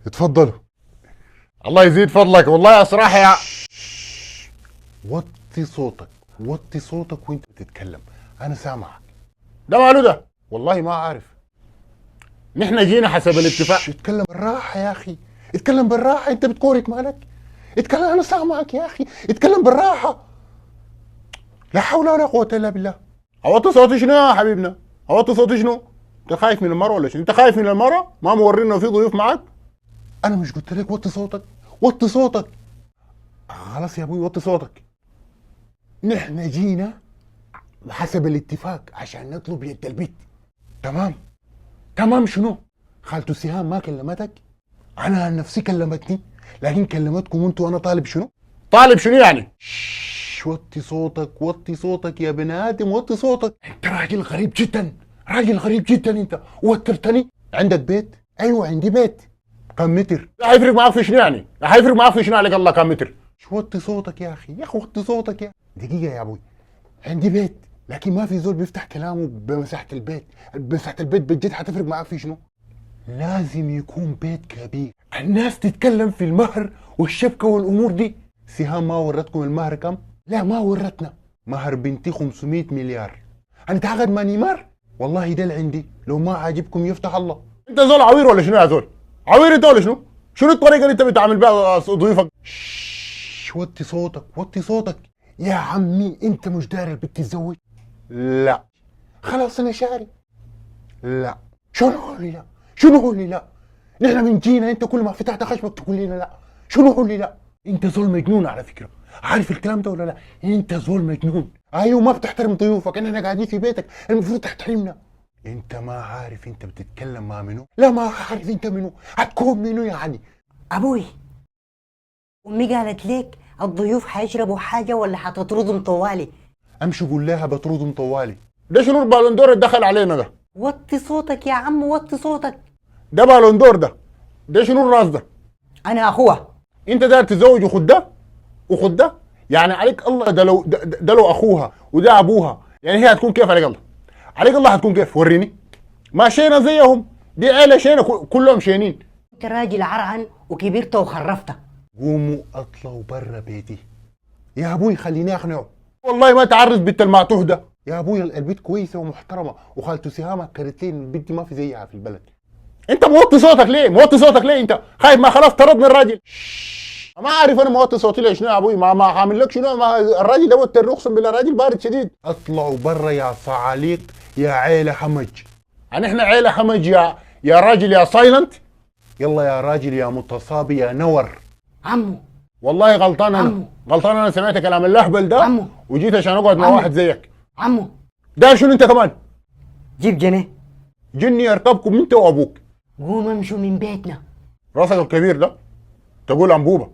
اتفضلوا. الله يزيد فضلك والله صراحة يا وطي صوتك، وطي صوتك وانت بتتكلم، انا سامعك. ده ماله ده؟ والله ما عارف. نحن جينا حسب الاتفاق. اتكلم بالراحة يا اخي، اتكلم بالراحة، انت بتكورك مالك؟ اتكلم، انا سامعك يا اخي، اتكلم بالراحة. لا حول ولا قوة الا بالله. اوطي صوتي شنو يا حبيبنا؟ اوطي صوتي شنو؟ انت خايف من المرة ولا شنو؟ انت خايف من المرة؟ ما مورينا في ضيوف معك؟ انا مش قلت لك وطي صوتك؟ وطي صوتك. خلاص يا ابوي وطي صوتك. نحن جينا حسب الاتفاق عشان نطلب يد البيت. تمام؟ تمام شنو؟ خالته سهام ما كلمتك؟ انا عن نفسي كلمتني، لكن كلمتكم انتوا وانا طالب شنو؟ طالب شنو يعني؟ وطي صوتك، وطي صوتك يا بني ادم، وطي صوتك. انت راجل غريب جدا، راجل غريب جدا انت. وترتني. عندك بيت؟ ايوه عندي بيت. كم متر؟ لا حيفرق معاك في شنو يعني؟ حيفرق معاك في شنو عليك الله كم متر؟ شو وطي صوتك يا اخي، يا اخي وطي صوتك يا دقيقة يا ابوي. عندي بيت، لكن ما في زول بيفتح كلامه بمساحة البيت. مساحة البيت بجد حتفرق معاك في شنو؟ لازم يكون بيت كبير، الناس تتكلم في المهر والشبكة والامور دي. سهام ما ورتكم المهر كم؟ لا ما ورتنا. مهر بنتي 500 مليار. هنتعاقد مع نيمار؟ والله ده اللي عندي، لو ما عاجبكم يفتح الله. انت زول عوير ولا شنو يا زول؟ عوير انت ولا شنو؟ شنو الطريقة اللي انت بتعامل بها ضيوفك؟ وطي صوتك، وطي صوتك. يا عمي انت مش داري البنت تتزوج؟ لا. خلاص انا شاري. لا. شنو قول لي لا؟ شنو قول لي لا؟ نحن من جينا انت كل ما فتحت خشمك تقول لنا لا. شنو قول لي لا؟ انت زول مجنون على فكره، عارف الكلام ده ولا لا؟ انت زول مجنون. ايوه ما بتحترم ضيوفك، اننا قاعدين في بيتك المفروض تحترمنا. انت ما عارف انت بتتكلم مع منو؟ لا ما عارف انت منو، هتكون منو يعني؟ ابوي، امي قالت ليك الضيوف حيشربوا حاجه ولا حتطردهم طوالي؟ امشي قول لها بطردهم طوالي. ده شنو البالندور اللي دخل علينا ده؟ وطي صوتك يا عم، وطي صوتك. ده بالندور ده. ده شنو الراس ده؟ انا اخوها. انت داير تتزوج وخد ده وخد ده؟ يعني عليك الله. ده لو ده لو اخوها وده ابوها، يعني هي هتكون كيف عليك الله؟ عليك الله هتكون كيف؟ وريني. ما شينا زيهم، دي عيله شينا كلهم شينين. انت راجل عرعن وكبرت وخرفت. قوموا اطلعوا برا بيتي. يا ابوي خليني اقنعه. والله ما تعرض بنت المعتوه ده. يا ابوي البنت كويسه ومحترمه، وخالته سهام اكدت لي ان البنت ما في زيها في البلد. انت موطي صوتك ليه؟ موطي صوتك ليه انت؟ خايف ما خلاص طردني الراجل. ما عارف انا موطي صوتي ليه شنو يا ابوي؟ ما عامل لك شنو؟ ما الراجل ده وتر، اقسم بالله الراجل بارد شديد. اطلعوا برا يا صعاليق يا عيله حمج. يعني احنا عيله حمج يا راجل يا سايلنت. يلا يا راجل يا متصابي يا نور. عمو. والله غلطان انا. عمو. غلطان انا سمعت كلام اللهبل ده. عمو. وجيت عشان اقعد مع عمو. واحد زيك. عمو داير شنو انت كمان؟ جيب جنيه. جني يركبكم انت وابوك. قوم امشوا من بيتنا. راسك الكبير ده تقول انبوبه.